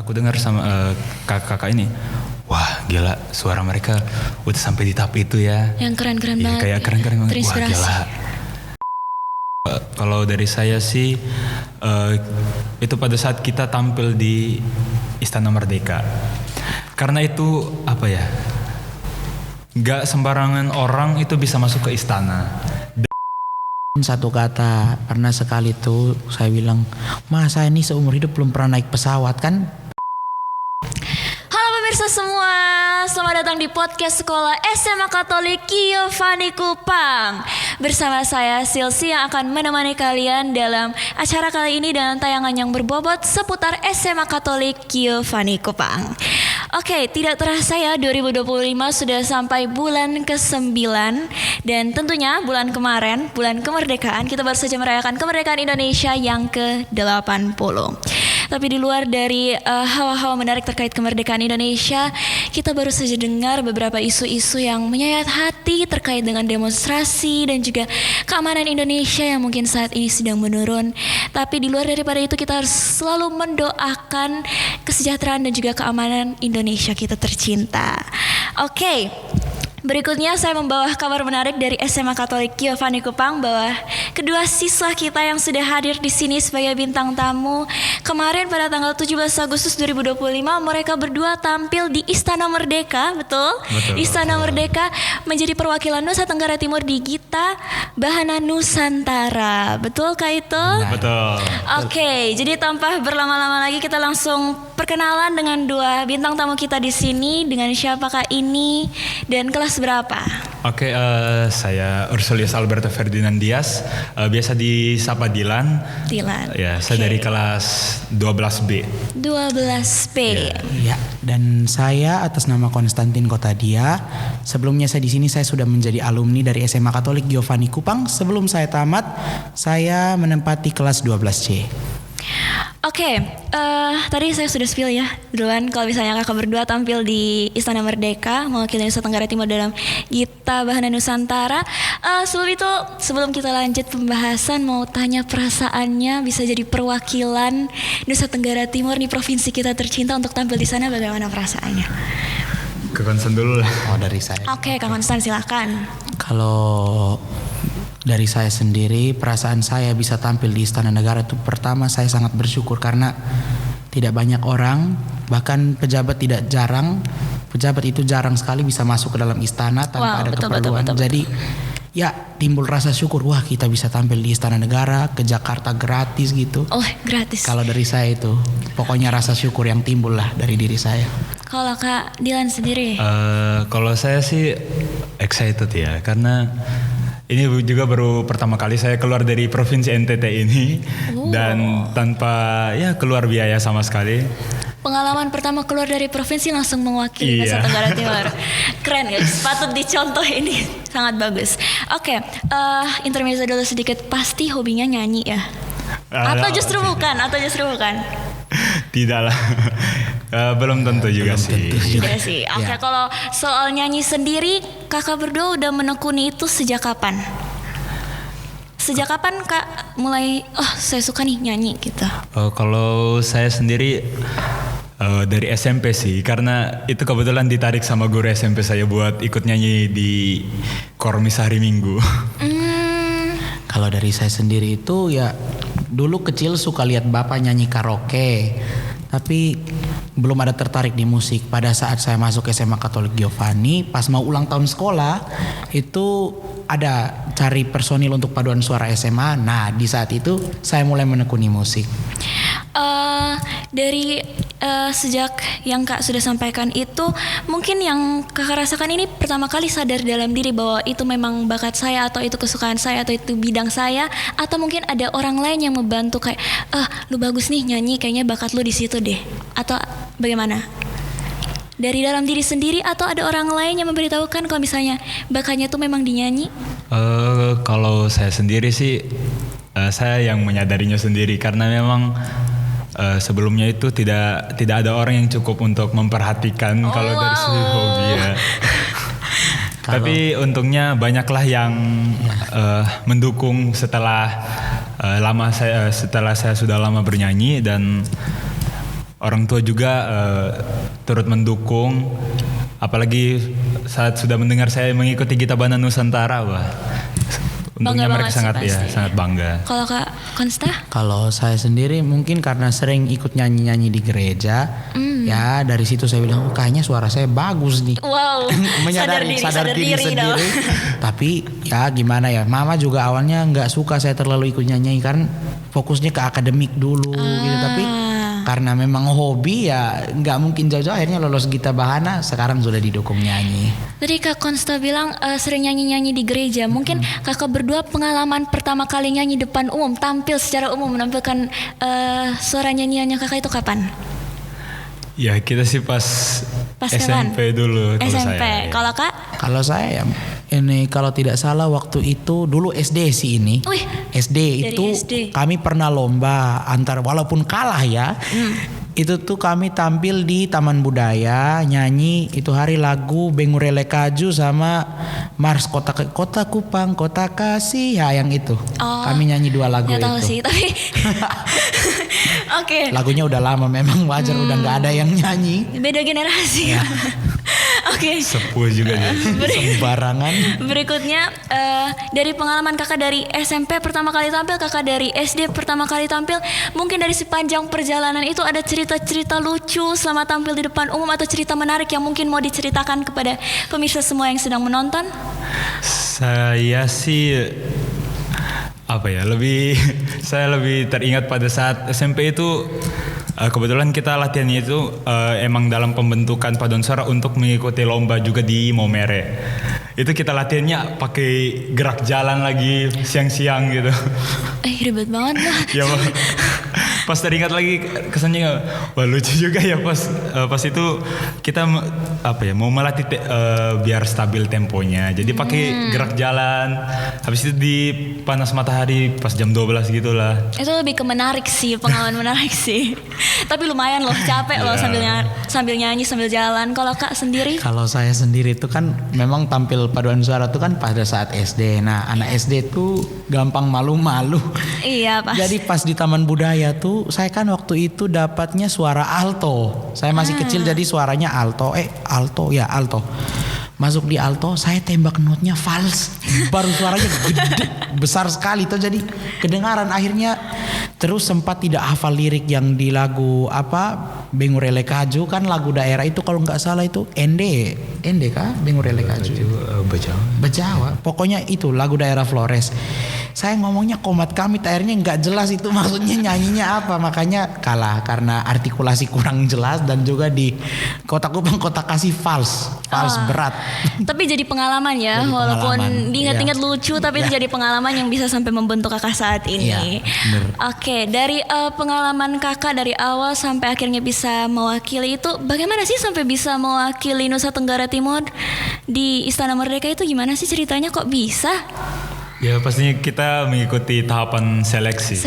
aku dengar sama kakak-kakak ini, wah gila suara mereka udah sampai di tahap itu ya. Yang keren-keren Iya, banget. kayak keren-keren banget. Wah Terinspirasi. gila. Kalau dari saya sih itu pada saat kita tampil di Istana Merdeka. Karena itu apa ya? Gak sembarangan orang itu bisa masuk ke istana. Satu kata, pernah sekali tuh saya bilang, masa ini seumur hidup belum pernah naik pesawat kan? Halo pemirsa semua, selamat datang di podcast sekolah SMA Katolik Giovanni Kupang. Bersama saya Silsi yang akan menemani kalian dalam acara kali ini dengan tayangan yang berbobot seputar SMA Katolik Giovanni Kupang. Oke, tidak terasa ya 2025 sudah sampai bulan ke-9 dan tentunya bulan kemarin, bulan kemerdekaan, kita baru saja merayakan kemerdekaan Indonesia yang ke-80. Tapi di luar dari hawa-hawa menarik terkait kemerdekaan Indonesia, kita baru saja dengar beberapa isu-isu yang menyayat hati terkait dengan demonstrasi dan juga keamanan Indonesia yang mungkin saat ini sedang menurun. Tapi di luar daripada itu kita harus selalu mendoakan kesejahteraan dan juga keamanan Indonesia kita tercinta. Oke. Berikutnya saya membawa kabar menarik dari SMA Katolik Giovanni Kupang bahwa kedua siswa kita yang sudah hadir di sini sebagai bintang tamu kemarin pada tanggal 17 Agustus 2025 mereka berdua tampil di Istana Merdeka, betul? Istana Merdeka menjadi perwakilan Nusa Tenggara Timur di Gita Bahana Nusantara. Betul Kak itu? Betul. Oke, jadi tanpa berlama-lama lagi kita langsung perkenalan dengan dua bintang tamu kita di sini. Dengan siapakah ini dan kelas berapa? Oke, saya Ursulius Alberto Ferdinand Dias, biasa disapa Dilan. Dilan. Ya, saya dari kelas 12B. 12B. Ya, dan saya atas nama Konstantin Kotadia. Sebelumnya saya di sini saya sudah menjadi alumni dari SMA Katolik Giovanni Kupang. Sebelum saya tamat, saya menempati kelas 12C. Oke, tadi saya sudah spill ya duluan kalau misalnya kakak berdua tampil di Istana Merdeka mewakili Nusa Tenggara Timur dalam Gita Bahana Nusantara. Sebelum kita lanjut pembahasan, mau tanya perasaannya bisa jadi perwakilan Nusa Tenggara Timur di provinsi kita tercinta untuk tampil di sana, bagaimana perasaannya? Ke Konsen dulu lah. Oh, dari saya. Oke, Kak Konstan silakan. Kalau dari saya sendiri, perasaan saya bisa tampil di Istana Negara itu pertama saya sangat bersyukur karena tidak banyak orang, bahkan pejabat itu jarang sekali bisa masuk ke dalam istana tanpa ada keperluan. Jadi ya timbul rasa syukur, wah kita bisa tampil di Istana Negara, ke Jakarta gratis gitu. Oh, gratis. Kalau dari saya itu, pokoknya rasa syukur yang timbul lah dari diri saya. Kalau Kak Dilan sendiri? Kalau saya sih excited ya, karena ini juga baru pertama kali saya keluar dari provinsi NTT ini dan tanpa ya keluar biaya sama sekali. Pengalaman pertama keluar dari provinsi langsung mewakili Nusa Tenggara Timur. Keren guys, patut dicontoh ini. Sangat bagus. Oke, intermezzo dulu sedikit. Pasti hobinya nyanyi ya? Atau justru bukan? Tidak lah. Belum tentu juga sih. Tidak sih. Oke, kalau soal nyanyi sendiri, kakak berdua udah menekuni itu sejak kapan? Sejak kapan Kak mulai, saya suka nih nyanyi gitu? Kalau saya sendiri dari SMP sih, karena itu kebetulan ditarik sama guru SMP saya buat ikut nyanyi di Kormis hari Minggu. Kalau dari saya sendiri itu ya dulu kecil suka lihat bapak nyanyi karaoke, tapi belum ada tertarik di musik. Pada saat saya masuk SMA Katolik Giovanni, pas mau ulang tahun sekolah itu ada cari personil untuk paduan suara SMA. Nah di saat itu saya mulai menekuni musik. Dari sejak yang Kak sudah sampaikan itu, mungkin yang Kakak rasakan ini pertama kali sadar dalam diri bahwa itu memang bakat saya, atau itu kesukaan saya, atau itu bidang saya, atau mungkin ada orang lain yang membantu kayak, lu bagus nih nyanyi, kayaknya bakat lu di situ deh, atau bagaimana? Dari dalam diri sendiri atau ada orang lain yang memberitahukan kalau misalnya bakatnya tuh memang dinyanyi? Kalau saya sendiri sih, saya yang menyadarinya sendiri karena memang sebelumnya itu tidak ada orang yang cukup untuk memperhatikan kalau dari segi hobi ya. Tapi untungnya banyaklah yang mendukung setelah saya sudah lama bernyanyi, dan orang tua juga turut mendukung, apalagi saat sudah mendengar saya mengikuti Gita Bana Nusantara, wah. Untungnya Bangga mereka banget sangat sih ya pasti. sangat bangga. Kalau Kak Konsta? Kalau saya sendiri mungkin karena sering ikut nyanyi-nyanyi di gereja, ya dari situ saya bilang, oh, kayaknya suara saya bagus nih. Wow, sadar diri dong. sendiri. Tapi ya gimana ya, mama juga awalnya nggak suka saya terlalu ikut nyanyi kan fokusnya ke akademik dulu gitu. Tapi karena memang hobi ya nggak mungkin jauh-jauh, akhirnya lolos Gita Bahana, sekarang sudah didukung nyanyi. Tadi Kak Konsta bilang sering nyanyi-nyanyi di gereja. Mungkin kakak berdua pengalaman pertama kali nyanyi depan umum, tampil secara umum menampilkan suara nyanyiannya kakak itu kapan? Ya kita sih pas SMP kapan? dulu. Kalau SMP. saya, ya. Kalau Kak? Kalau saya ya ini kalau tidak salah waktu itu dulu SD sih ini. Wih, SD dari itu SD. kami pernah lomba antar walaupun kalah ya. Itu tuh kami tampil di Taman Budaya nyanyi itu hari lagu Bengurele Kaju sama Mars Kota Kupang Kota Kasih ya yang itu. Oh, kami nyanyi dua lagu nggak itu. tahu sih tapi oke. Lagunya udah lama memang wajar udah nggak ada yang nyanyi. Beda generasi. Ya. Oke. Sepuh juga dia. Sembarangan. Berikutnya dari pengalaman kakak dari SMP pertama kali tampil, kakak dari SD pertama kali tampil, mungkin dari sepanjang perjalanan itu ada cerita-cerita lucu selama tampil di depan umum atau cerita menarik yang mungkin mau diceritakan kepada pemirsa semua yang sedang menonton? Saya sih saya lebih teringat pada saat SMP itu kebetulan kita latihannya itu emang dalam pembentukan paduan suara untuk mengikuti lomba juga di Maumere. Itu kita latihannya pakai gerak jalan lagi siang-siang gitu. Ribet banget lah. Ya pas teringat lagi kesannya wah lucu juga ya pas itu kita mau melatih biar stabil temponya. Jadi pakai gerak jalan. Habis itu di panas matahari pas jam 12 gitulah. Itu lebih ke menarik sih, pengalaman menarik sih. Tapi lumayan loh, capek loh sambil nyanyi sambil jalan. Kalau Kak sendiri? Kalau saya sendiri itu kan memang tampil paduan suara itu kan pada saat SD. Nah, anak SD tuh gampang malu-malu. Iya pas. Jadi pas di Taman Budaya tuh saya kan waktu itu dapatnya suara alto. Saya masih kecil jadi suaranya alto. Alto. Masuk di alto, saya tembak notnya fals. Baru suaranya gede, besar sekali tuh jadi kedengaran akhirnya. Terus sempat tidak hafal lirik yang di lagu Bengurele Kaju kan lagu daerah itu kalau nggak salah itu Ende kah Bengurele Kaju? Bejawa. Pokoknya itu lagu daerah Flores. Saya ngomongnya komat kami akhirnya nggak jelas itu maksudnya nyanyinya apa, makanya kalah karena artikulasi kurang jelas dan juga di Kota Kupang Kota Kasih fals berat. Tapi jadi pengalaman ya, Jadi walaupun pengalaman, diingat-ingat lucu tapi itu jadi pengalaman yang bisa sampai membentuk kakak saat ini. Iya, bener. Oke, dari pengalaman kakak dari awal sampai akhirnya bisa mewakili itu, bagaimana sih sampai bisa mewakili Nusa Tenggara Timur di Istana Merdeka itu gimana sih ceritanya kok bisa? Ya pastinya kita mengikuti tahapan seleksi.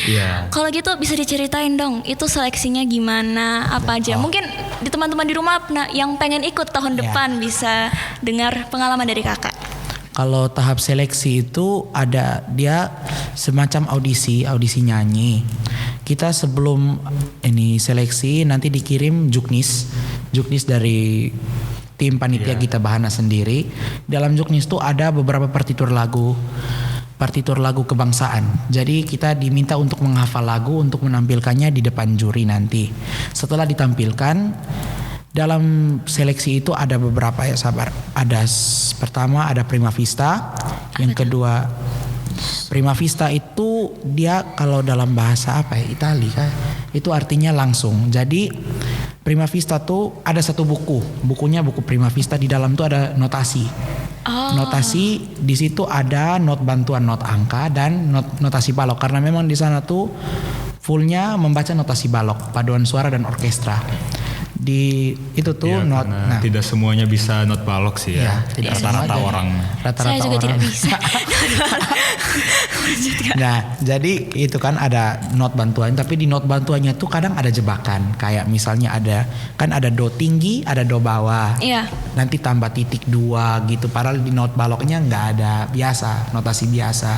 Iya. Kalau gitu bisa diceritain dong, itu seleksinya gimana, apa aja? Mungkin di teman-teman di rumah yang pengen ikut tahun depan bisa dengar pengalaman dari kakak. Kalau tahap seleksi itu ada dia semacam audisi nyanyi. Kita sebelum ini seleksi nanti dikirim juknis dari tim panitia Gita Bahana sendiri. Dalam juknis itu ada beberapa partitur lagu kebangsaan. Jadi kita diminta untuk menghafal lagu untuk menampilkannya di depan juri nanti. Setelah ditampilkan dalam seleksi itu ada beberapa pertama ada Prima Vista, yang kedua Prima Vista itu dia kalau dalam bahasa Itali kan itu artinya langsung. Jadi Prima Vista tuh ada satu bukunya buku Prima Vista, di dalam tuh ada notasi. Notasi di situ ada not bantuan not angka dan notasi balok karena memang di sana tuh fullnya membaca notasi balok, paduan suara dan orkestra. di itu tuh Ya, not. karena tidak semuanya bisa not balok sih Iya, ya. tidak Rata-rata semuanya. orang. Rata-rata Saya juga orang. tidak bisa. Nah, jadi itu kan ada not bantuan, tapi di not bantuannya tuh kadang ada jebakan. Kayak misalnya ada do tinggi, ada do bawah. Iya. Nanti tambah titik 2 gitu. Padahal di not baloknya nggak ada biasa, notasi biasa.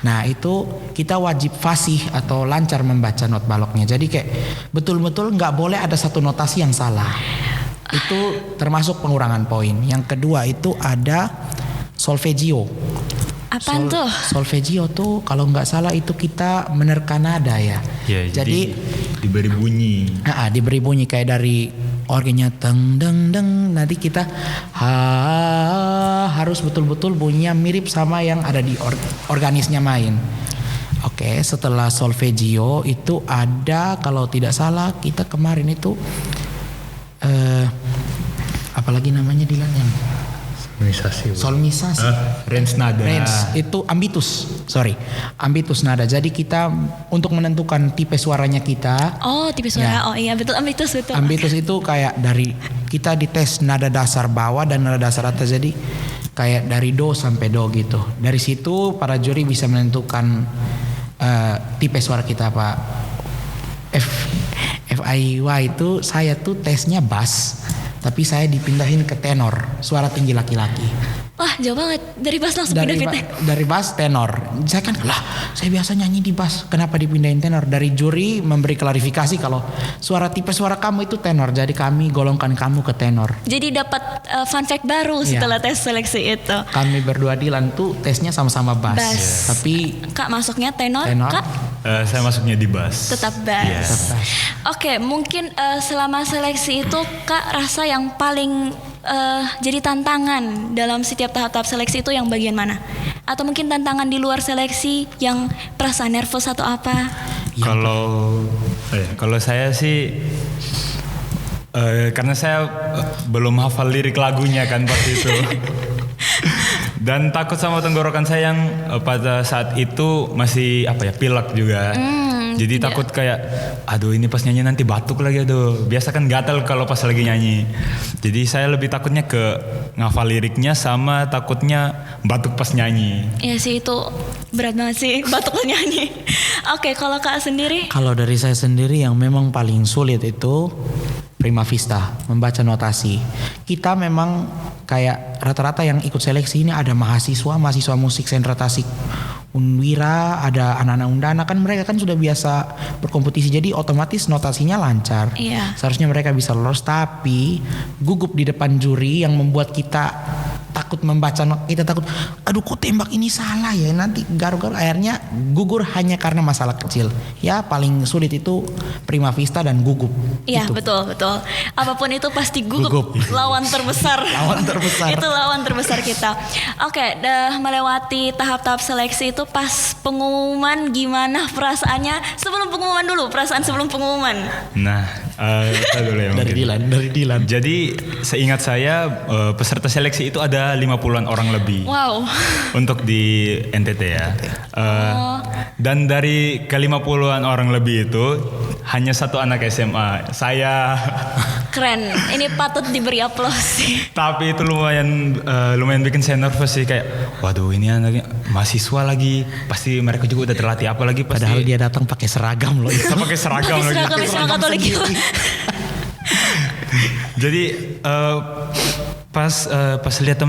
Nah, itu kita wajib fasih atau lancar membaca not baloknya. Jadi kayak betul-betul nggak boleh ada satu notasi yang salah. Itu termasuk pengurangan poin. Yang kedua itu ada solfeggio. Apaan tuh? Solfeggio tuh kalau nggak salah itu kita menerka nada ya. Ya, jadi diberi bunyi. Diberi bunyi kayak dari organnya teng deng deng. Nanti kita harus betul-betul bunyinya mirip sama yang ada di organisnya main. Oke, setelah solfeggio itu ada kalau tidak salah kita kemarin itu apalagi namanya Dilan yang solmisasi. Range nada. Range itu ambitus nada. Jadi kita untuk menentukan tipe suaranya kita. Oh, tipe suara. Ya. Oh iya, betul ambitus betul. Ambitus itu kayak dari kita dites nada dasar bawah dan nada dasar atas. Jadi kayak dari do sampai do gitu. Dari situ para juri bisa menentukan tipe suara kita apa. FIY itu saya tuh tesnya bass, tapi saya dipindahin ke tenor, suara tinggi laki-laki. Wah, jauh banget. Dari bass langsung pindah-pindah. Dari bass tenor. Saya kan saya biasa nyanyi di bass, kenapa dipindahin tenor? Dari juri memberi klarifikasi kalau tipe suara kamu itu tenor, jadi kami golongkan kamu ke tenor. Jadi dapat fun fact baru setelah tes seleksi itu. Kami berdua Dilan tuh tesnya sama-sama bass. Bass. Tapi Kak masuknya tenor. Kak Saya masuknya di bass. tetap bass. Yes. tetap bass. Oke, mungkin selama seleksi itu Kak rasa yang paling jadi tantangan dalam setiap tahap-tahap seleksi itu yang bagian mana? Atau mungkin tantangan di luar seleksi yang perasaan nervous atau apa? Kalau saya sih karena saya belum hafal lirik lagunya kan pas itu. Dan takut sama tenggorokan saya yang pada saat itu masih pilek juga. Jadi takut kayak aduh ini pas nyanyi nanti batuk lagi aduh. Biasa kan gatal kalau pas lagi nyanyi. Jadi saya lebih takutnya ke ngafal liriknya sama takutnya batuk pas nyanyi. Ya sih itu berat banget sih batuk nyanyi. Oke, kalau Kak sendiri? Kalau dari saya sendiri yang memang paling sulit itu prima vista, membaca notasi. Kita memang kayak rata-rata yang ikut seleksi ini ada mahasiswa musik sentra Tasik Unwira, ada anak-anak Undana, kan mereka kan sudah biasa berkompetisi, jadi otomatis notasinya lancar. Iya. Seharusnya mereka bisa lolos, tapi gugup di depan juri yang membuat kita takut membaca, kita takut, aduh kok tembak ini salah ya, nanti garuk-garuk, akhirnya gugur hanya karena masalah kecil. Ya paling sulit itu prima vista dan gugup. Iya Itu. betul. Apapun itu pasti gugup. Gugup. Lawan terbesar. Lawan terbesar. Itu lawan terbesar kita. Oke, dah melewati tahap-tahap seleksi itu pas pengumuman gimana perasaannya? Sebelum pengumuman dulu, perasaan sebelum pengumuman. Nah, saya dulu ya Dari mungkin. Dilan. Jadi seingat saya peserta seleksi itu ada 50-an orang lebih. Wow. Untuk di NTT ya. Dan dari ke 50-an orang lebih itu hanya satu anak SMA. Saya. Keren. Ini patut diberi aplaus sih. Tapi itu lumayan bikin saya nervous sih, kayak waduh ini anaknya mahasiswa lagi, pasti mereka juga udah terlatih apalagi pasti. Padahal dia datang pakai seragam loh. Kita pakai seragam Pakai lagi. seragam Islam Katolik. Jadi pas lihat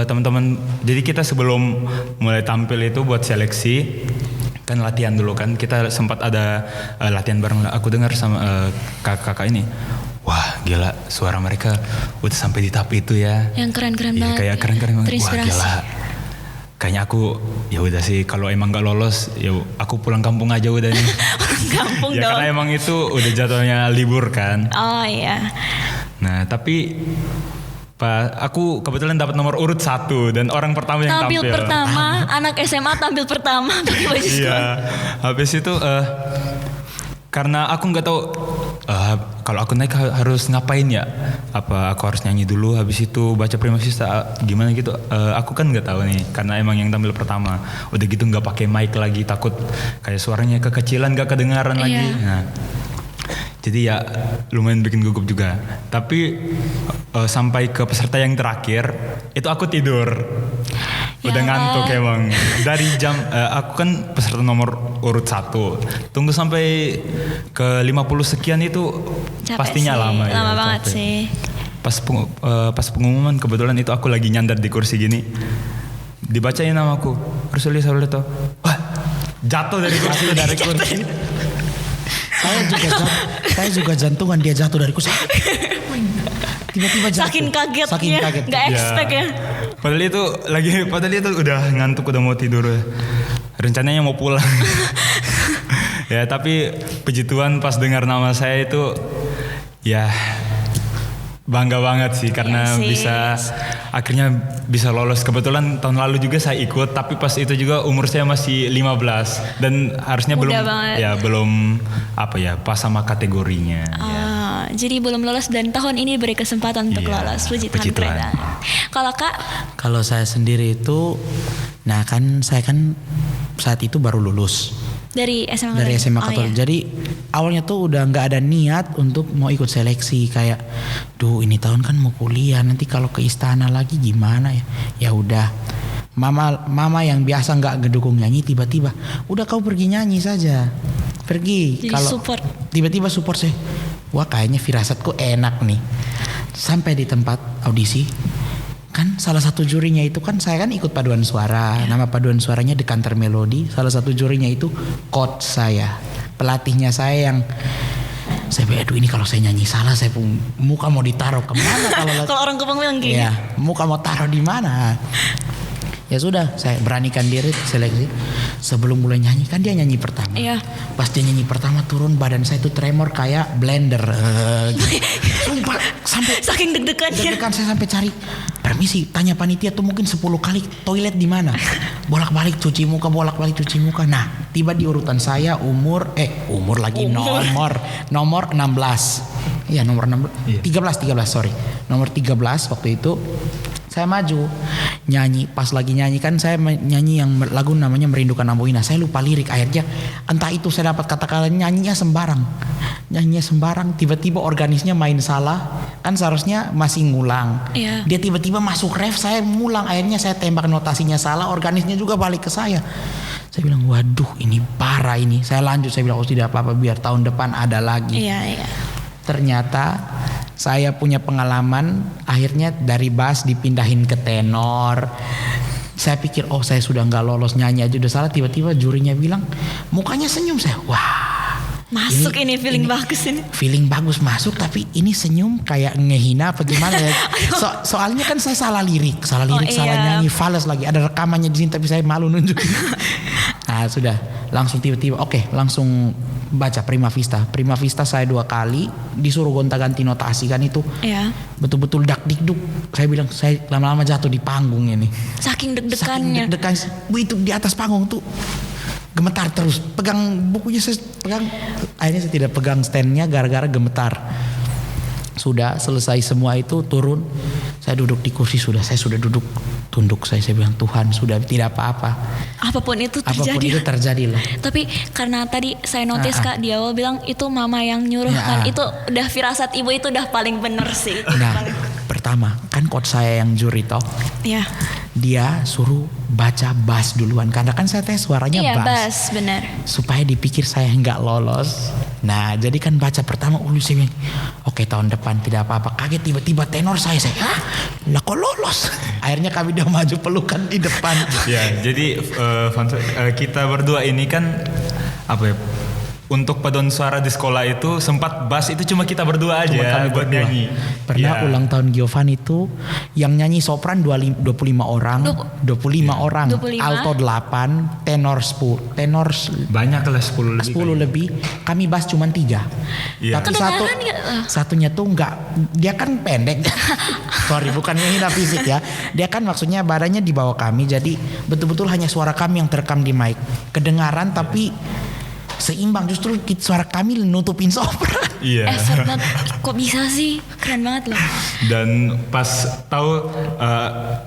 teman-teman, jadi kita sebelum mulai tampil itu buat seleksi kan latihan dulu kan, kita sempat ada latihan bareng. Aku dengar sama kakak ini, wah gila suara mereka udah sampai di tahap itu ya. Yang keren-keren Iya, banget. kayak keren-keren banget. Wah Terinspirasi. gila. Kayaknya aku ya udah sih, kalau emang nggak lolos ya aku pulang kampung aja udah nih. Kampung Ya dong. karena emang itu udah jadwalnya libur kan. Oh iya. Nah tapi aku kebetulan dapat nomor urut 1 dan orang pertama yang tampil. Pertama, anak SMA tampil pertama pakai baju sekolah. Iya. Habis itu karena aku nggak tahu kalau aku naik harus ngapain ya. Apa aku harus nyanyi dulu habis itu baca prima vista gimana gitu. Aku kan nggak tahu nih karena emang yang tampil pertama. Udah gitu nggak pakai mic lagi, takut kayak suaranya kekecilan nggak kedengaran lagi. Nah, Jadi ya lumayan bikin gugup juga. Tapi sampai ke peserta yang terakhir itu aku tidur. Udah Ya. ngantuk emang. Dari jam aku kan peserta nomor urut 1. Tunggu sampai ke 50 sekian itu Capek pastinya sih, lama ya. lama banget capek. sih. Pas pengumuman kebetulan itu aku lagi nyandar di kursi gini. Dibacain namaku. Rusuliah. Wah, jatuh dari kursi. Saya juga jantungan dia jatuh dari kursi. Tiba-tiba jatuh. Saking kagetnya, nggak expect ya. Padahal itu udah ngantuk, udah mau tidur. Rencananya mau pulang. Ya tapi puji Tuhan pas dengar nama saya itu ya bangga banget sih karena Iya sih. akhirnya bisa lolos. Kebetulan tahun lalu juga saya ikut, tapi pas itu juga umur saya masih 15 dan harusnya Muda banget. belum pas sama kategorinya. Jadi belum lolos dan tahun ini beri kesempatan untuk Iya, lolos. Puji puji Tuhan, keren Tuhan. banget. Kalau Kak, Kalau saya sendiri itu, saya kan saat itu baru lulus dari SMA dari SMA Katolik. iya. Jadi awalnya tuh udah nggak ada niat untuk mau ikut seleksi, kayak, ini tahun kan mau kuliah, nanti kalau ke istana lagi gimana ya? Ya udah, mama yang biasa nggak ngedukung nyanyi tiba-tiba, udah kau pergi nyanyi saja, pergi. Jadi support. Tiba-tiba support saya, wah kayaknya firasatku enak nih. Sampai di tempat audisi. Kan salah satu jurinya itu kan saya kan ikut paduan suara. Nama paduan suaranya Dekanter Melodi. Salah satu jurinya itu coach saya. Pelatihnya saya yang saya bilang, aduh ini kalau saya nyanyi salah saya pun muka mau ditaruh kemana Kalau orang Kupang bilang gini. ya muka mau taruh di mana. Ya sudah, saya beranikan diri seleksi. Sebelum mulai nyanyi kan dia nyanyi pertama. Iya. Pas dia nyanyi pertama turun badan saya tuh tremor kayak blender. Gitu. Sumpah sampai Saking deg-degannya. deg-degan saya sampai cari permisi, tanya panitia tuh mungkin 10 kali toilet di mana. Bolak-balik cuci muka. Nah, tiba di urutan saya umur lagi nomor 16. Iya, nomor 16. 13 sorry. Nomor 13 waktu itu saya maju nyanyi. Pas lagi nyanyi kan saya nyanyi yang lagu namanya Merindukan Amboina. Saya lupa lirik akhirnya, entah itu saya dapat kata-kata nyanyinya sembarang, tiba-tiba organisnya main salah. Kan seharusnya masih ngulang. Iya. Dia tiba-tiba masuk ref, saya ngulang. Akhirnya saya tembak notasinya salah, organisnya juga balik ke saya. Saya bilang, waduh ini parah ini. Saya lanjut, saya bilang, tidak apa-apa, biar tahun depan ada lagi. Iya. Ternyata saya punya pengalaman, akhirnya dari bass dipindahin ke tenor. Saya pikir saya sudah nggak lolos, nyanyi aja udah salah. Tiba-tiba jurinya bilang mukanya senyum. Saya Masuk ini feeling bagus ini. feeling bagus masuk, tapi ini senyum kayak ngehina apa gimana ya. Soalnya kan saya salah lirik, salah iya. nyanyi, fals lagi. Ada rekamannya di sini tapi saya malu nunjukin. Nah sudah langsung tiba-tiba langsung baca Prima Vista saya 2 kali disuruh gonta-ganti notasi kan itu. Iya. Betul-betul dak-dikduk. Saya bilang saya lama-lama jatuh di panggung ini. Saking deg-degannya. Deg-degan. Itu di atas panggung tuh gemetar terus. Pegang bukunya saya pegang. Akhirnya saya tidak pegang standnya gara-gara gemetar. Sudah selesai semua itu turun. Saya duduk di kursi saya sudah duduk tunduk. Saya bilang Tuhan sudah tidak apa-apa. Apapun itu Apapun itu terjadi lah. Tapi karena tadi saya notice Kak di awal bilang itu mama yang nyuruh kan. Itu udah firasat ibu itu udah paling bener sih. Nah pertama kan coach saya yang juri toh. Iya. Dia suruh baca bass duluan karena kan saya tes suaranya Iya bass. bass benar. Supaya dipikir saya nggak lolos. Nah jadi kan baca pertama saya bilang oke tahun depan tidak apa-apa. Kaget tiba-tiba tenor saya lah kok lolos. Akhirnya kami udah maju pelukan di depan. Ya, jadi kita berdua ini kan untuk paduan suara di sekolah itu sempat bass itu cuma kita berdua aja Kami buat berdua. nyanyi. Pernah ulang tahun Giovanni itu yang nyanyi sopran 25 orang, 25 orang, 25. alto 8, tenor 10, tenor Banyak lah 10 lebih. 10 lebih, kami bass cuma 3. Iya. Tapi Kedengaran nggak? satunya tuh enggak, dia kan pendek. Sorry, bukan menghina fisik ya. Dia kan maksudnya badannya di bawah kami, jadi betul-betul hanya suara kami yang terekam di mic. Kedengaran tapi seimbang, justru suara kami nutupin sopran. Iya. Effort banget. Kok bisa sih? Keren banget loh. Dan pas tahu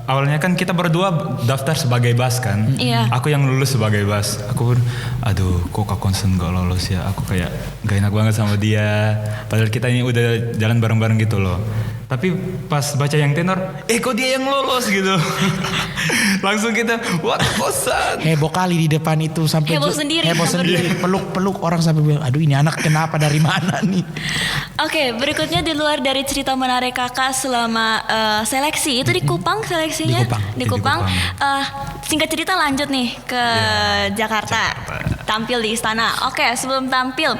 awalnya kan kita berdua daftar sebagai bass kan. Iya. Aku yang lulus sebagai bass. Aku pun aduh kok Kak Konsen gak lolos ya. Aku kayak gak enak banget sama dia. Padahal kita ini udah jalan bareng-bareng gitu loh. Tapi pas baca yang tenor, kok dia yang lolos gitu. Langsung kita, what Konsen. Heboh kali di depan itu sampai Heboh sendiri. Heboh sendiri. Peluk-peluk orang sampai bilang, aduh ini anak kenapa dari mana nih? Oke, berikutnya di luar dari cerita menarik kakak selama seleksi itu di Kupang seleksinya. Di Kupang. Di Kupang. Di Kupang. Singkat cerita lanjut nih ke Jakarta. Tampil di istana. Oke, sebelum tampil,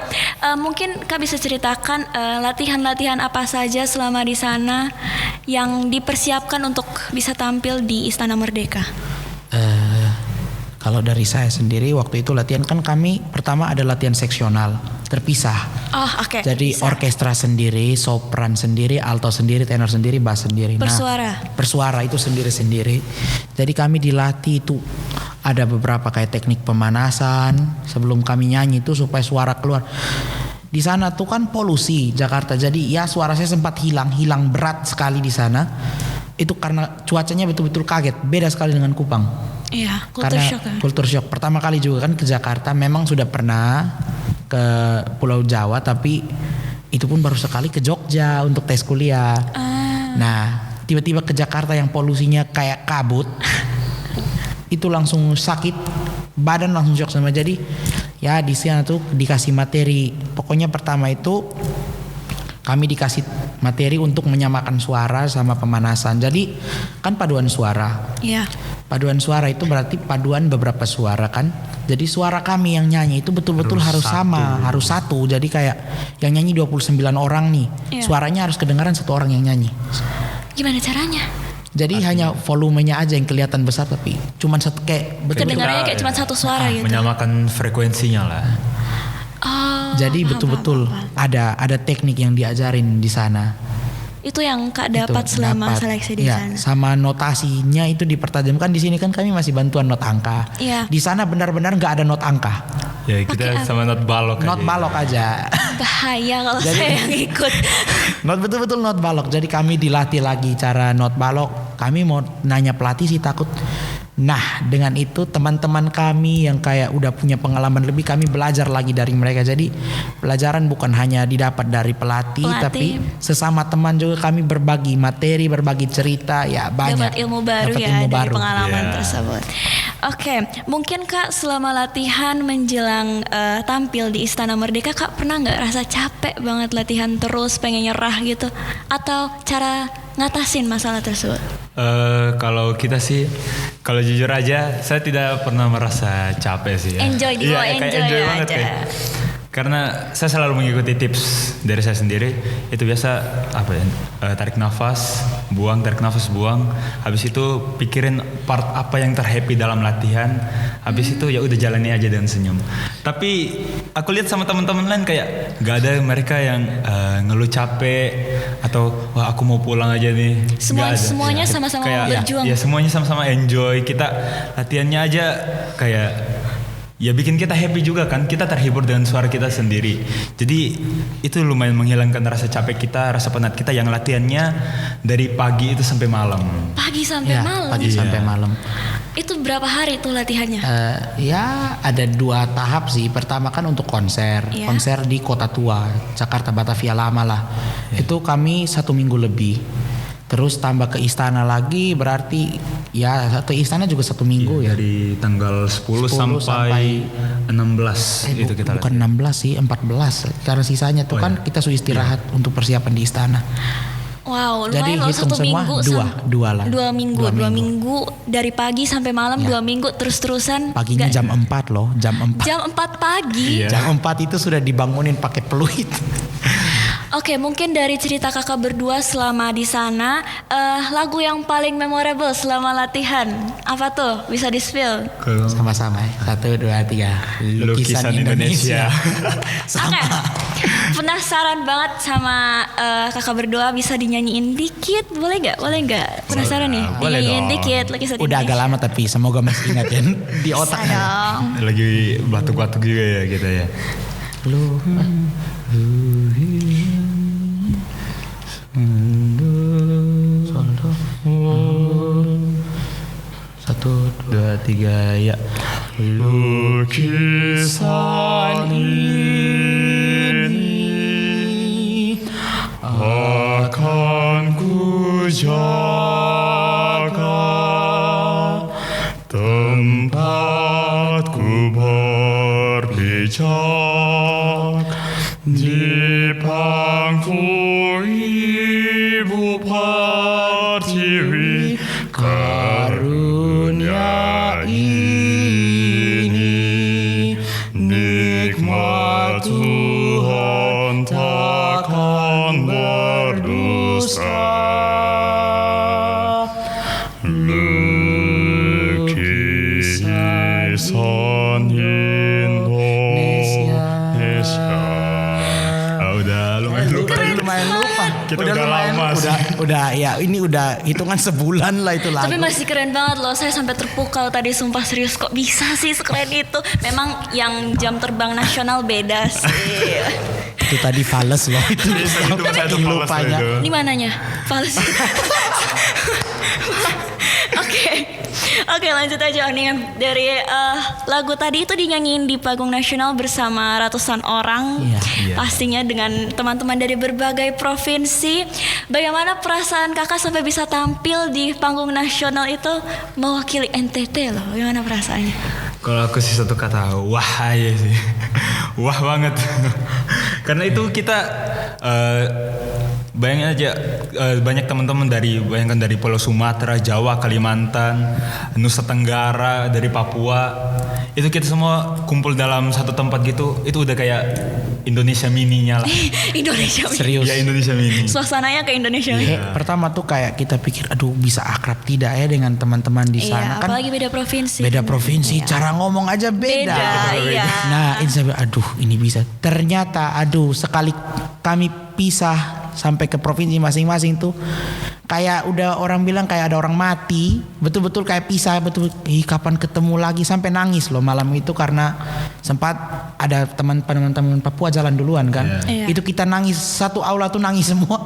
mungkin kak bisa ceritakan latihan-latihan apa saja selama di sana yang dipersiapkan untuk bisa tampil di Istana Merdeka. Kalau dari saya sendiri waktu itu latihan kan kami pertama ada latihan seksional terpisah. Oh, oke. Jadi bisa. orkestra sendiri, sopran sendiri, alto sendiri, tenor sendiri, bass sendiri. Bersuara. Bersuara itu sendiri-sendiri. Jadi kami dilatih itu ada beberapa kayak teknik pemanasan sebelum kami nyanyi itu supaya suara keluar. Di sana tuh kan polusi Jakarta. Jadi ya suara saya sempat hilang berat sekali di sana. Itu karena cuacanya betul-betul kaget, beda sekali dengan Kupang. Iya, culture Karena shock. culture shock. Pertama kali juga kan ke Jakarta, memang sudah pernah ke Pulau Jawa, tapi itu pun baru sekali ke Jogja untuk tes kuliah. Nah, tiba-tiba ke Jakarta yang polusinya kayak kabut, itu langsung sakit, badan langsung shock sama. Jadi ya di sana tuh dikasih materi. Pokoknya pertama itu kami dikasih materi untuk menyamakan suara sama pemanasan. Jadi kan paduan suara. Iya. Paduan suara itu berarti paduan beberapa suara kan. Jadi suara kami yang nyanyi itu betul-betul harus sama, harus satu. Jadi kayak yang nyanyi 29 orang nih. Iya. Suaranya harus kedengaran satu orang yang nyanyi. Gimana caranya? Jadi hanya volumenya aja yang kelihatan besar tapi cuman satu kayak betul-betul. Kedengarannya kayak cuma satu suara gitu. Menyamakan frekuensinya lah. Oh, Jadi paham, betul-betul paham. ada teknik yang diajarin di sana. Itu yang kak dapat Itu selama dapat. seleksi di Ya, sana. sama notasinya itu dipertajamkan. Di sini kan kami masih bantuan not angka. Iya. Di sana benar-benar nggak ada not angka. Ya kita Pakai sama not balok Not aja. balok aja. Bahaya kalau Jadi- saya yang ikut. Not betul-betul not balok. Jadi kami dilatih lagi cara not balok. Kami mau nanya pelatih sih takut. Nah, dengan itu teman-teman kami yang kayak udah punya pengalaman lebih, kami belajar lagi dari mereka. Jadi pelajaran bukan hanya didapat dari pelatih, tapi sesama teman juga kami berbagi materi, berbagi cerita, ya banyak. Dapat ilmu baru Dapat ya ilmu dari baru. pengalaman Iya. tersebut. Oke, mungkin kak selama latihan menjelang tampil di Istana Merdeka, kak pernah nggak rasa capek banget latihan terus, pengen nyerah gitu? Atau cara ngatasin masalah tersebut? Kalau kita sih, kalau jujur aja, saya tidak pernah merasa capek sih. Ya. Enjoy di bawah, kayak enjoy banget aja. kayak. Karena saya selalu mengikuti tips dari saya sendiri. Itu biasa apa ya? Tarik nafas, buang, tarik nafas, buang. Habis itu pikirin part apa yang terhappy dalam latihan. Habis itu ya udah jalani aja dengan senyum. Tapi aku lihat sama teman-teman lain kayak gak ada mereka yang ngeluh capek atau wah aku mau pulang aja nih. Nggak ada. Semuanya Ya. sama-sama Kayak, berjuang. Ya semuanya sama-sama enjoy. Kita latihannya aja kayak ya bikin kita happy juga kan. Kita terhibur dengan suara kita sendiri. Jadi itu lumayan menghilangkan rasa capek kita, rasa penat kita yang latihannya dari pagi itu sampai malam. Pagi sampai Ya, malam. pagi sampai malam. Itu berapa hari tuh latihannya? Ya ada 2 tahap sih. Pertama kan untuk konser, Iya. konser di Kota Tua, Jakarta Batavia Lama lah. Itu kami 1 minggu lebih. Terus tambah ke istana lagi berarti ya satu istana juga 1 minggu ya. Dari tanggal 10 sampai 16 itu kita Bukan 16 sih, 14. Karena sisanya tuh kan kita sudah istirahat untuk persiapan di istana. Wow, Jadi lumayan loh, hitung 1 semua minggu. dua lah. 2 minggu, 2 minggu dari pagi sampai malam, Ya. 2 minggu terus-terusan. Paginya Nggak- jam 4 loh, jam 4. jam 4 pagi. Iya. Jam 4 itu sudah dibangunin pakai peluit. Oke, mungkin dari cerita kakak berdua selama di sana, lagu yang paling memorable selama latihan apa tuh? Bisa di-spill? Kalau Sama-sama ya. 1, 2, 3. Lukisan Indonesia. Oke, penasaran banget sama kakak berdua, bisa dinyanyiin dikit, boleh nggak? Boleh nggak? Penasaran nih, Boleh dinyanyiin dong. dikit Lukisan Udah agak Indonesia. lama tapi semoga masih ingat ya di Bisa otaknya. dong. lagi batuk-batuk juga ya kita ya. Soldo. 1, 2, 3 ya. Lukisan ini akan ku jaga, tempat ku berpijak di pangku Ibu Pertiwi. Karunia ini nikmat Tuhan takkan berdusta. Lukisan Indonesia. Udah lumayan lupa. Lumayan lupa. Kita udah lama sih. Udah ya ini udah hitungan sebulan lah itu lagu. Tapi masih keren banget loh, saya sampai terpukau tadi, sumpah serius, kok bisa sih sekeren itu. Memang yang jam terbang nasional beda sih. Itu tadi fales loh itu. Itu saya tuh males lupanya. itu. Ini mananya? Fals. Oke, lanjut aja nih. Dari lagu tadi itu dinyanyiin di panggung nasional bersama ratusan orang. Iya. Pastinya dengan teman-teman dari berbagai provinsi. Bagaimana perasaan kakak sampai bisa tampil di panggung nasional itu mewakili NTT loh? Gimana perasaannya? Kalau aku sih satu kata, wah aja sih. Wah banget. Karena itu kita bayangin aja banyak teman-teman bayangkan dari Pulau Sumatera, Jawa, Kalimantan, Nusa Tenggara, dari Papua. Itu kita semua kumpul dalam satu tempat gitu. Itu udah kayak Indonesia mininya lah. Indonesia. Serius. Ya Indonesia mini. Suasananya ke Indonesia. Pertama tuh kayak kita pikir aduh bisa akrab tidak ya dengan teman-teman di sana Iya, kan. apalagi beda provinsi. Beda provinsi, cara ngomong aja beda. Iya. Nah, ini saya bilang, aduh ini bisa. Ternyata aduh sekali kami pisah sampai ke provinsi masing-masing tuh kayak udah orang bilang kayak ada orang mati, betul-betul kayak pisah, betul. Kapan ketemu lagi, sampai nangis loh malam itu karena sempat ada teman-teman Papua jalan duluan kan. Iya. Itu kita nangis, satu aula tuh nangis semua.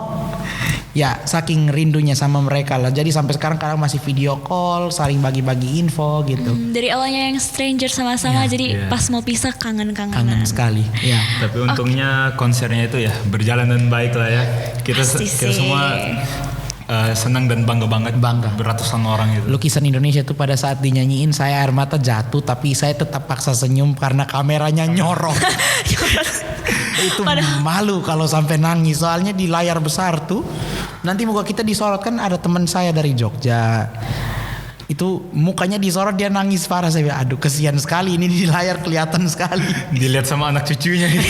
Ya saking rindunya sama mereka lah. Jadi sampai sekarang kadang masih video call, saling bagi-bagi info gitu. Dari awalnya yang stranger sama-sama, jadi pas mau pisah kangen-kangenan. Kangen sekali. Ya. Tapi untungnya konsernya itu ya berjalan dan baik lah ya. Kita Pasti kita sih. semua senang dan bangga banget. Bangga. Beratusan orang itu. Lukisan Indonesia tuh pada saat dinyanyiin saya air mata jatuh, tapi saya tetap paksa senyum karena kameranya nyorot. Itu malu kalau sampai nangis, soalnya di layar besar tuh nanti muka kita disorot. Kan ada teman saya dari Jogja, itu mukanya disorot, dia nangis parah. Saya bilang, aduh kesian sekali, ini di layar kelihatan sekali. Dilihat sama anak cucunya gitu.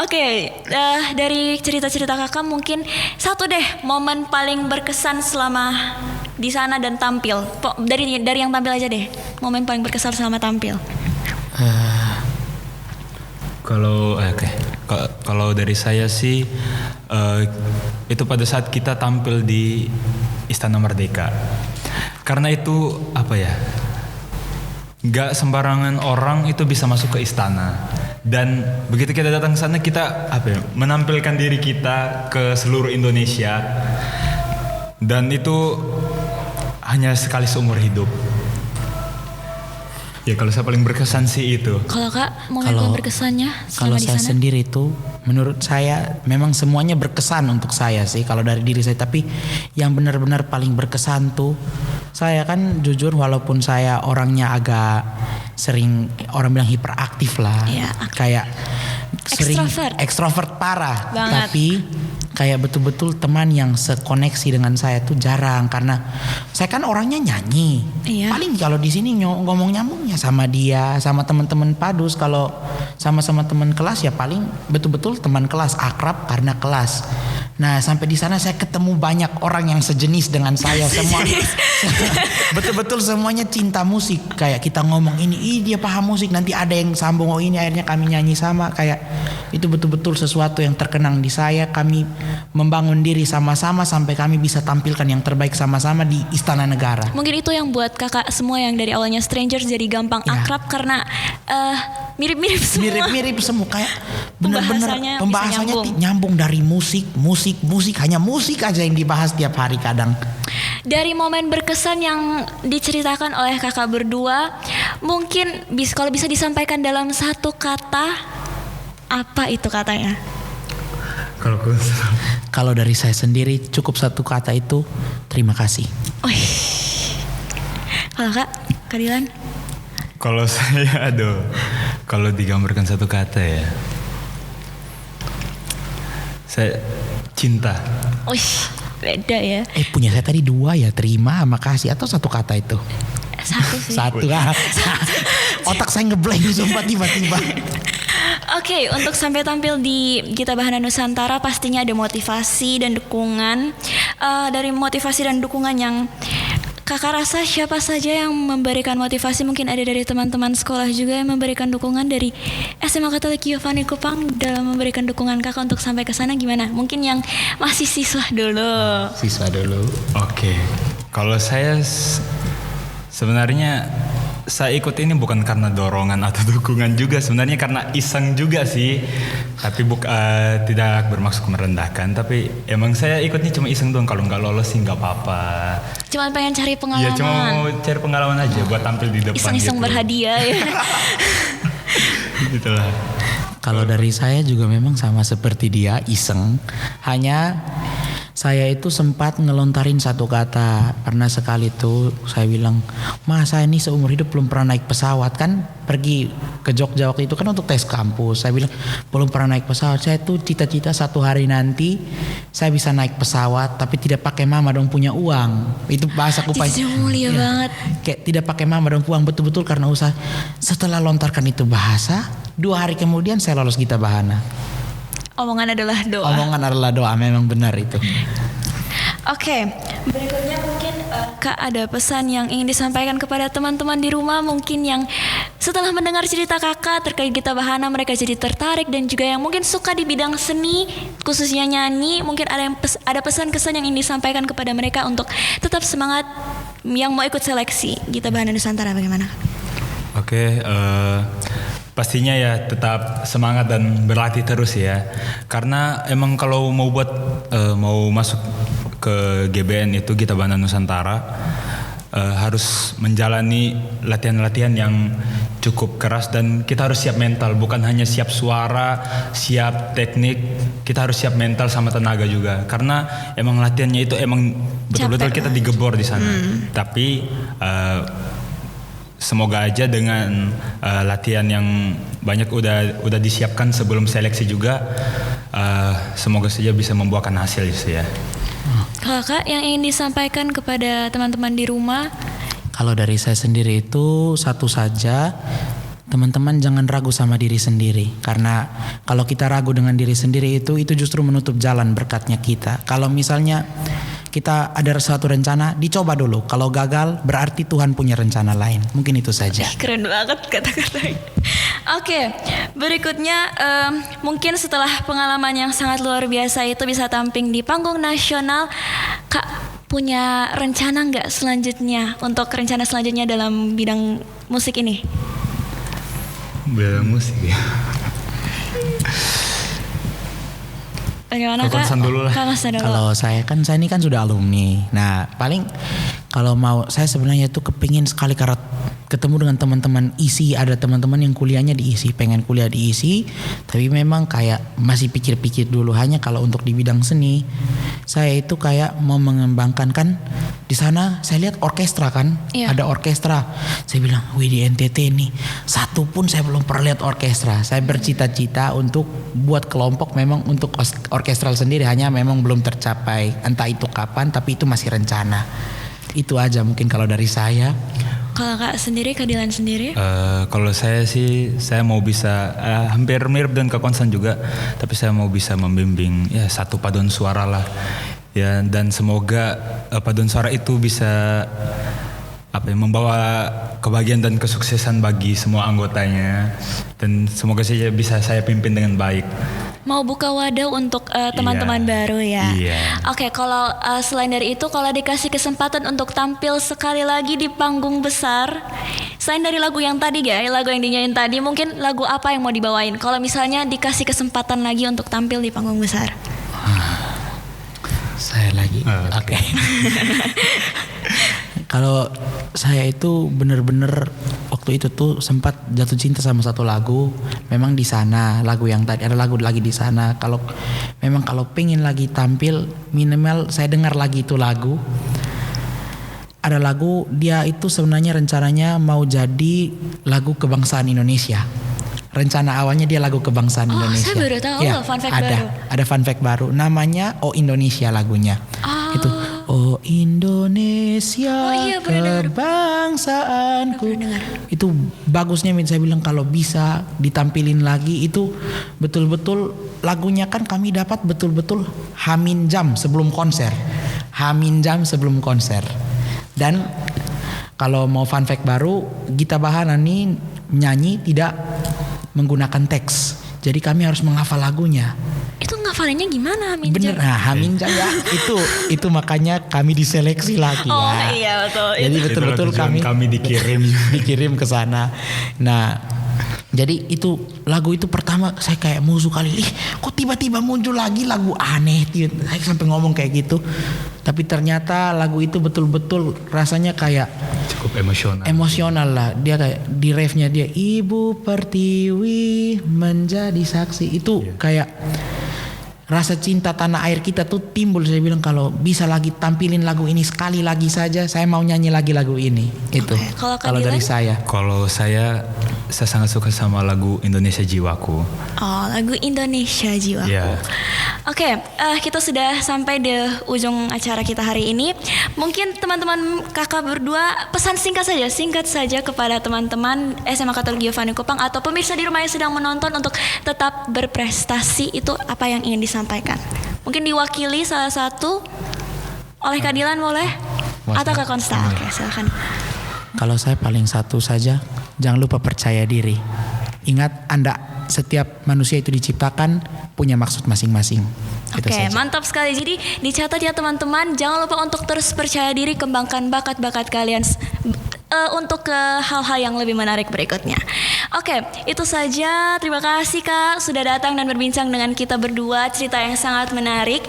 Oke, dari cerita-cerita kakak mungkin satu deh momen paling berkesan selama di sana dan tampil. Dari yang tampil aja deh, momen paling berkesan selama tampil. Kalau dari saya sih itu pada saat kita tampil di Istana Merdeka. Karena itu apa ya? Gak sembarangan orang itu bisa masuk ke istana. Dan begitu kita datang ke sana, kita menampilkan diri kita ke seluruh Indonesia. Dan itu hanya sekali seumur hidup. Ya kalau saya paling berkesan sih itu. Kalau kak, momen paling berkesannya Kalau selama di saya sana? sendiri tuh, menurut saya memang semuanya berkesan untuk saya sih kalau dari diri saya. Tapi yang benar-benar paling berkesan tuh, saya kan jujur walaupun saya orangnya agak sering orang bilang hiperaktif lah. Iya, Kayak ekstrovert parah. Banget. Tapi kayak betul-betul teman yang sekoneksi dengan saya tuh jarang, karena saya kan orangnya nyanyi. Iya. Paling kalau di sini ngomong nyambungnya sama dia, sama teman-teman Padus. Kalau sama-sama teman kelas ya paling betul-betul teman kelas, akrab karena kelas. Nah, sampai di sana saya ketemu banyak orang yang sejenis dengan saya semua. Betul-betul semuanya cinta musik. Kayak kita ngomong ini, dia paham musik, nanti ada yang sambung, oh ini akhirnya kami nyanyi sama. Kayak itu betul-betul sesuatu yang terkenang di saya. Kami membangun diri sama-sama sampai kami bisa tampilkan yang terbaik sama-sama di Istana Negara. Mungkin itu yang buat kakak semua yang dari awalnya strangers jadi gampang Ya. akrab karena mirip-mirip semua. Mirip-mirip semua, kayak benar-benar Pembahasannya pembahasannya bisa nyambung dari musik, hanya musik aja yang dibahas tiap hari kadang. Dari momen berkesan yang diceritakan oleh kakak berdua, mungkin kalau bisa disampaikan dalam satu kata, apa itu katanya? Kalau dari saya sendiri cukup satu kata, itu terima kasih. Wih. Kalau Kak Dilan? Kalau saya, kalau digambarkan satu kata ya, saya cinta. Wih, beda ya. Punya saya tadi dua ya, terima, makasih, atau satu kata itu? Satu sih. Satu ah. Otak saya ngeblank sumpah tiba-tiba. Oke, untuk sampai tampil di Gita Bahana Nusantara pastinya ada motivasi dan dukungan. Dari motivasi dan dukungan yang kakak rasa, siapa saja yang memberikan motivasi? Mungkin ada dari teman-teman sekolah juga yang memberikan dukungan. Dari SMA Katolik Giovanni Kupang dalam memberikan dukungan kakak untuk sampai ke sana gimana? Mungkin yang masih siswa dulu. Oke. Kalau saya sebenarnya saya ikut ini bukan karena dorongan atau dukungan juga, sebenarnya karena iseng juga sih. Tapi tidak bermaksud merendahkan, tapi emang saya ikutnya cuma iseng doang. Kalau nggak lolos sih nggak apa-apa. Cuma pengen cari pengalaman. Iya, cuma mau cari pengalaman aja buat tampil di depan. Iseng-iseng gitu. berhadiah ya. Gitulah. Kalau dari saya juga memang sama seperti dia, iseng. Hanya saya itu sempat ngelontarin satu kata. Pernah sekali tuh saya bilang, "Mas, saya ini seumur hidup belum pernah naik pesawat." Kan pergi ke Jogja waktu itu kan untuk tes kampus. Saya bilang, "Belum pernah naik pesawat. Saya tuh cita-cita satu hari nanti saya bisa naik pesawat tapi tidak pakai mama dong, punya uang." Itu bahasa kupai. Cita-cita mulia banget. Kayak tidak pakai mama dong, uang, betul-betul karena usaha. Setelah lontarkan itu bahasa, 2 hari kemudian saya lolos Gita Bahana. Omongan adalah doa. Omongan adalah doa, memang benar itu. Oke, berikutnya mungkin Kak ada pesan yang ingin disampaikan kepada teman-teman di rumah, mungkin yang setelah mendengar cerita kakak terkait Gita Bahana mereka jadi tertarik, dan juga yang mungkin suka di bidang seni khususnya nyanyi, mungkin ada pesan-kesan yang ingin disampaikan kepada mereka untuk tetap semangat yang mau ikut seleksi Gita Bahana Nusantara, bagaimana? Oke, pastinya ya tetap semangat dan berlatih terus ya. Karena emang kalau mau masuk ke GBN itu Gita Bahana Nusantara, harus menjalani latihan-latihan yang cukup keras, dan kita harus siap mental, bukan hanya siap suara, siap teknik, kita harus siap mental sama tenaga juga. Karena emang latihannya itu emang betul-betul kita digebor di sana. Tapi semoga aja dengan latihan yang banyak udah disiapkan sebelum seleksi juga, semoga saja bisa membuahkan hasil gitu ya. Kakak yang ingin disampaikan kepada teman-teman di rumah? Kalau dari saya sendiri itu satu saja, teman-teman jangan ragu sama diri sendiri. Karena kalau kita ragu dengan diri sendiri itu justru menutup jalan berkatnya kita. Kalau misalnya kita ada suatu rencana, dicoba dulu. Kalau gagal, berarti Tuhan punya rencana lain. Mungkin itu saja. Keren banget kata-katanya. Oke, berikutnya mungkin setelah pengalaman yang sangat luar biasa itu bisa tampil di panggung nasional, Kak punya rencana nggak selanjutnya untuk rencana selanjutnya dalam bidang musik ini? Bidang musik ya. Bagaimana Kak? Kak Hasan dulu lah. Kak Hasan dulu. Kalau saya ini kan sudah alumni. Nah, paling Kalau mau, saya sebenarnya tuh kepingin sekali karena ketemu dengan teman-teman ISI, ada teman-teman yang kuliahnya di ISI, pengen kuliah di ISI, tapi memang kayak masih pikir-pikir dulu. Hanya kalau untuk di bidang seni, saya itu kayak mau mengembangkan kan di sana. Saya lihat orkestra kan, ada orkestra. Saya bilang, wih di NTT nih, satu pun saya belum pernah lihat orkestra. Saya bercita-cita untuk buat kelompok memang untuk orkestral sendiri, hanya memang belum tercapai. Entah itu kapan, tapi itu masih rencana. Itu aja mungkin kalau dari saya. Kalau Kak sendiri, Kak Dilan sendiri? Kalau saya sih, saya mau bisa hampir mirip dengan Kak Konsan juga, tapi saya mau bisa membimbing ya satu paduan suara lah, ya, dan semoga paduan suara itu bisa membawa kebahagiaan dan kesuksesan bagi semua anggotanya, dan semoga saja bisa saya pimpin dengan baik. Mau buka wadah untuk teman-teman baru ya. Oke, kalau selain dari itu, kalau dikasih kesempatan untuk tampil sekali lagi di panggung besar, selain dari lagu yang tadi lagu yang dinyanyiin tadi, mungkin lagu apa yang mau dibawain? Kalau misalnya dikasih kesempatan lagi untuk tampil di panggung besar. Saya lagi. Oke. Kalau saya itu bener-bener waktu itu tuh sempat jatuh cinta sama satu lagu. Memang di sana lagu yang tadi, ada lagu lagi di sana. Kalau pengen lagi tampil, minimal saya dengar lagi itu lagu. Ada lagu dia itu sebenarnya rencananya mau jadi lagu kebangsaan Indonesia. Rencana awalnya dia lagu kebangsaan Indonesia. Saya baru tahu loh, fun fact baru. Ada fun fact baru. Namanya Oh Indonesia lagunya. Itu Oh Indonesia kebangsaanku. Itu bagusnya saya bilang kalau bisa ditampilin lagi itu betul-betul lagunya kan kami dapat betul-betul hamin jam sebelum konser. Dan kalau mau fun fact baru, Gita Bahana nih nyanyi tidak menggunakan teks. Jadi kami harus menghafal lagunya. Itu ngafalinnya gimana, Hamin? Bener, Hamin Jam ya. Itu makanya kami diseleksi lagi ya. Oh iya betul. Jadi betul-betul kami dikirim ke sana. Nah, jadi itu lagu itu pertama saya kayak musuh kali. Kok tiba-tiba muncul lagi lagu aneh. Saya sampai ngomong kayak gitu. Tapi ternyata lagu itu betul-betul rasanya kayak cukup emosional lah. Dia kayak di refnya dia Ibu Pertiwi menjadi saksi. Itu kayak rasa cinta tanah air kita tuh timbul. Saya bilang kalau bisa lagi tampilin lagu ini sekali lagi saja, saya mau nyanyi lagi lagu ini. Itu. Kalau dari saya. Kalau saya sangat suka sama lagu Indonesia Jiwaku. Oh, lagu Indonesia Jiwaku. Yeah. Oke, kita sudah sampai di ujung acara kita hari ini. Mungkin teman-teman kakak berdua pesan singkat saja kepada teman-teman SMA Katolik Giovanni Kupang atau pemirsa di rumah yang sedang menonton untuk tetap berprestasi, itu apa yang ingin disampaikan? Mungkin diwakili salah satu oleh Kak Dilan boleh? Atau Kak Konsta? Oke, silakan. Kalau saya paling satu saja, jangan lupa percaya diri. Ingat setiap manusia itu diciptakan punya maksud masing-masing. Oke, mantap sekali. Jadi dicatat ya teman-teman, jangan lupa untuk terus percaya diri, kembangkan bakat-bakat kalian untuk ke hal-hal yang lebih menarik berikutnya. Oke, itu saja. Terima kasih Kak sudah datang dan berbincang dengan kita berdua, cerita yang sangat menarik.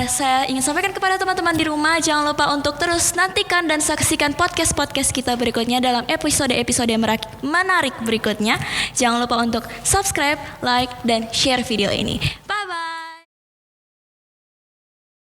Saya ingin sampaikan kepada teman-teman di rumah, jangan lupa untuk terus nantikan dan saksikan podcast-podcast kita berikutnya dalam episode-episode menarik berikutnya. Jangan lupa untuk subscribe, like, dan share video ini. Bye.